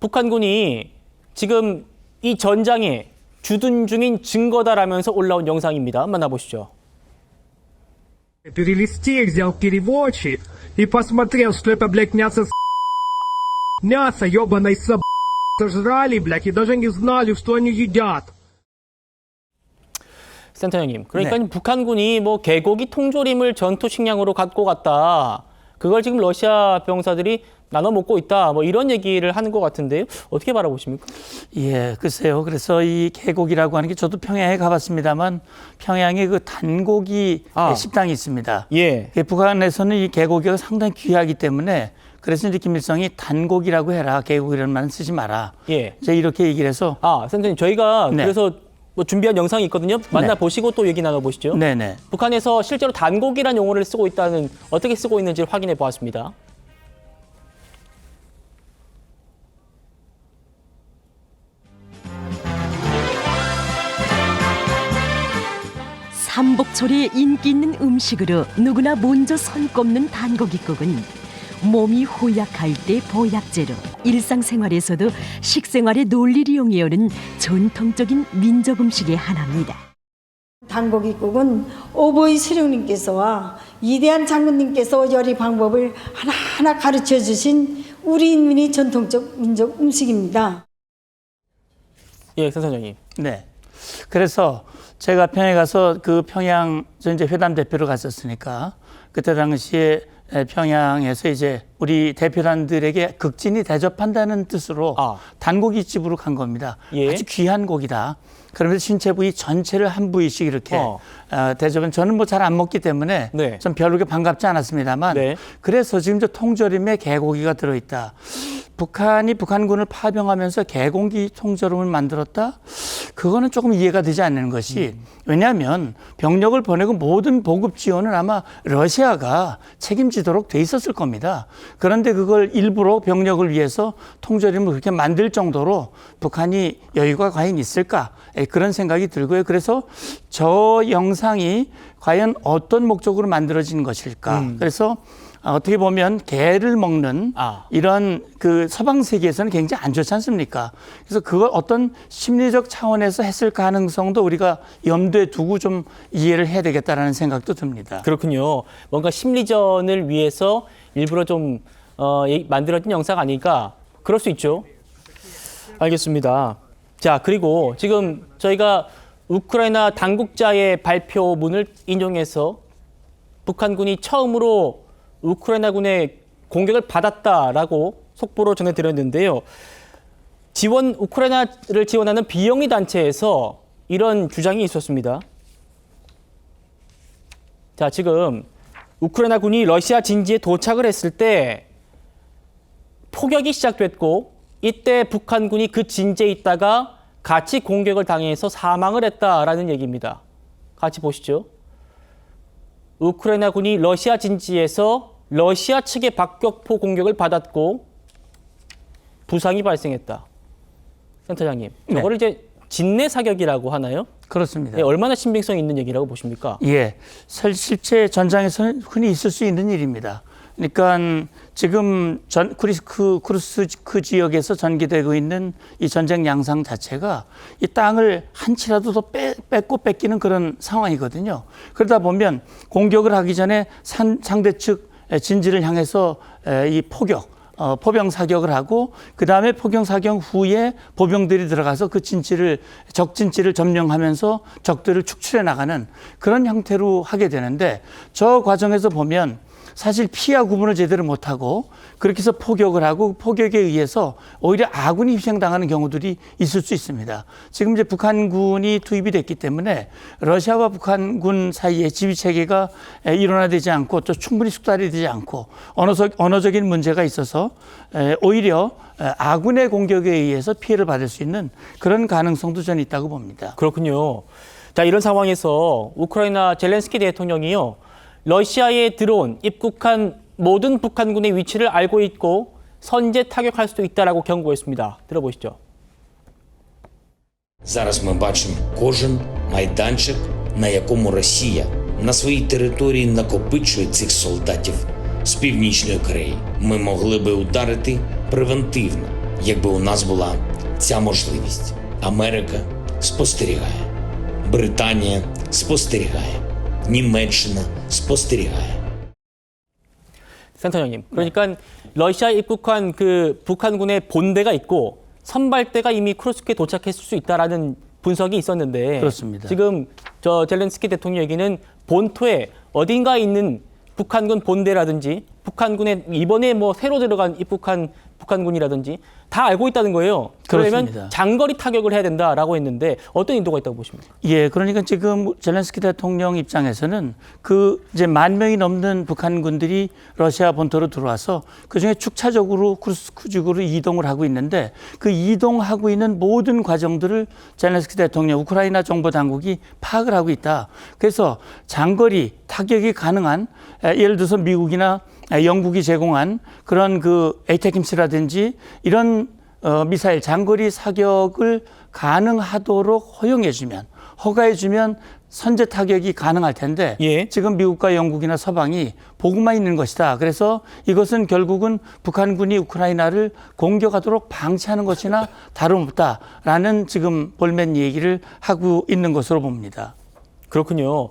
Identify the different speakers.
Speaker 1: 북한군이 지금 이 전장에 주둔 중인 증거다라면서 올라온 영상입니다. 만나보시죠.
Speaker 2: Перелистей взял переводчик и посмотрел, что это, блядь, мясо ебаной сожрали, блядь, и даже не знали, что они едят.
Speaker 1: 센터장님, 그러니까 북한군이 뭐 개고기 통조림을 전투 식량으로 갖고 갔다. 그걸 지금 러시아 병사들이 나눠 먹고 있다. 뭐 이런 얘기를 하는 것 같은데요. 어떻게 바라보십니까?
Speaker 3: 예, 글쎄요. 그래서 이 개고기라고 하는 게 저도 평양에 가봤습니다만 평양에 그 단고기 식당이 있습니다.
Speaker 1: 예.
Speaker 3: 북한에서는 이 개고기가 상당히 귀하기 때문에 그래서 이제 김일성이 단고기라고 해라. 개고기라는 말은 쓰지 마라.
Speaker 1: 예.
Speaker 3: 이제 이렇게 얘기를 해서.
Speaker 1: 센터님, 저희가
Speaker 3: 네.
Speaker 1: 그래서 뭐 준비한 영상이 있거든요. 만나보시고 또 얘기 나눠보시죠.
Speaker 3: 네네.
Speaker 1: 북한에서 실제로 단고기란 용어를 쓰고 있다는, 어떻게 쓰고 있는지 확인해 보았습니다.
Speaker 4: 삼복초리에 인기 있는 음식으로 누구나 먼저 손꼽는 단고기국은 몸이 호약할 때 보약제로 일상생활에서도 식생활의 논리를 이용해오는 전통적인 민족 음식의 하나입니다.
Speaker 5: 단고기국은 오보이 수령님께서와 이대한 장군님께서 요리 방법을 하나하나 가르쳐 주신 우리 인민의 전통적 민족 음식입니다.
Speaker 1: 예, 센터장님.
Speaker 3: 네. 그래서 제가 평양에 가서 그 평양 저 이제 회담 대표로 갔었으니까 그때 당시에 평양에서 이제 우리 대표단들에게 극진히 대접한다는 뜻으로 단고기집으로 간 겁니다.
Speaker 1: 예.
Speaker 3: 아주 귀한 고기다. 그러면서 신체 부위 전체를 한 부위씩 이렇게 대접은 저는 뭐 잘 안 먹기 때문에
Speaker 1: 네.
Speaker 3: 좀 별로 반갑지 않았습니다만
Speaker 1: 네.
Speaker 3: 그래서 지금 저 통조림에 개고기가 들어있다. 북한이 북한군을 파병하면서 개고기 통조림을 만들었다? 그거는 조금 이해가 되지 않는 것이 왜냐하면 병력을 보내고 모든 보급 지원은 아마 러시아가 책임지도록 돼 있었을 겁니다. 그런데 그걸 일부러 병력을 위해서 통조림을 그렇게 만들 정도로 북한이 여유가 과연 있을까? 그런 생각이 들고요. 그래서 저 영상이 과연 어떤 목적으로 만들어진 것일까? 그래서 어떻게 보면 개를 먹는 이런 그 서방 세계에서는 굉장히 안 좋지 않습니까? 그래서 그걸 어떤 심리적 차원에서 했을 가능성도 우리가 염두에 두고 좀 이해를 해야 되겠다라는 생각도 듭니다.
Speaker 1: 그렇군요. 뭔가 심리전을 위해서 일부러 좀 만들어진 영상 아닐까? 그럴 수 있죠. 알겠습니다. 자, 그리고 지금 저희가 우크라이나 당국자의 발표문을 인용해서 북한군이 처음으로 우크라이나군의 공격을 받았다라고 속보로 전해드렸는데요. 우크라이나를 지원하는 비영리 단체에서 이런 주장이 있었습니다. 자, 지금 우크라이나군이 러시아 진지에 도착을 했을 때 포격이 시작됐고 이때 북한군이 그 진지에 있다가 같이 공격을 당해서 사망을 했다라는 얘기입니다. 같이 보시죠. 우크라이나군이 러시아 진지에서 러시아 측의 박격포 공격을 받았고 부상이 발생했다. 센터장님, 저거를 이제 진내 사격이라고 하나요?
Speaker 3: 그렇습니다.
Speaker 1: 네, 얼마나 신빙성 있는 얘기라고 보십니까?
Speaker 3: 예, 실제 전장에서는 흔히 있을 수 있는 일입니다. 그러니까 지금 쿠르스크 지역에서 전개되고 있는 이 전쟁 양상 자체가 이 땅을 한치라도 더 뺏기는 그런 상황이거든요. 그러다 보면 공격을 하기 전에 상대 측 진지를 향해서 이 포병 사격을 하고 그 다음에 포병 사격 후에 보병들이 들어가서 그 적 진지를 점령하면서 적들을 축출해 나가는 그런 형태로 하게 되는데 저 과정에서 보면 사실 피와 구분을 제대로 못하고 그렇게 해서 포격을 하고 포격에 의해서 오히려 아군이 희생당하는 경우들이 있을 수 있습니다. 지금 이제 북한군이 투입이 됐기 때문에 러시아와 북한군 사이에 지휘체계가 일원화되지 않고 또 충분히 숙달이 되지 않고 언어적인 문제가 있어서 오히려 아군의 공격에 의해서 피해를 받을 수 있는 그런 가능성도 저는 있다고 봅니다.
Speaker 1: 그렇군요. 자, 이런 상황에서 우크라이나 젤렌스키 대통령이요. 러시아에 입국한 모든 북한군의 위치를 알고 있고 선제 타격할 수도 있다라고 경고했습니다. 들어보시죠.
Speaker 6: Зараз ми бачимо кожен майданчик, на якому Росія на своїй території накопичує цих солдатів з Північної Кореї. Ми могли би ударити превентивно, якби у нас була ця можливість. Америка спостерігає, Британія спостерігає, Німеччина спостерігає.
Speaker 1: 센터장님, 그러니까 러시아에 입국한 그 북한군의 본대가 있고 선발대가 이미 쿠르스크에 도착했을 수 있다라는 분석이 있었는데
Speaker 3: 그렇습니다.
Speaker 1: 지금 저 젤렌스키 대통령 얘기는 본토에 어딘가에 있는 북한군 본대라든지 북한군의 이번에 뭐 새로 들어간 입국한 북한군이라든지 다 알고 있다는 거예요. 그러면
Speaker 3: 그렇습니다.
Speaker 1: 장거리 타격을 해야 된다라고 했는데 어떤 인도가 있다고 보십니까?
Speaker 3: 예, 그러니까 지금 젤렌스키 대통령 입장에서는 그 이제 10,000명이 넘는 북한군들이 러시아 본토로 들어와서 그중에 축차적으로 쿠르스크 지구로 이동을 하고 있는데 그 이동하고 있는 모든 과정들을 젤렌스키 대통령 우크라이나 정보 당국이 파악을 하고 있다. 그래서 장거리 타격이 가능한 예를 들어서 미국이나 영국이 제공한 그런 그 에이테킴스라든지 이런 미사일 장거리 사격을 가능하도록 허용해주면 허가해주면 선제 타격이 가능할 텐데
Speaker 1: 예.
Speaker 3: 지금 미국과 영국이나 서방이 보고만 있는 것이다. 그래서 이것은 결국은 북한군이 우크라이나를 공격하도록 방치하는 것이나 다름없다라는 지금 볼멘 얘기를 하고 있는 것으로 봅니다.
Speaker 1: 그렇군요.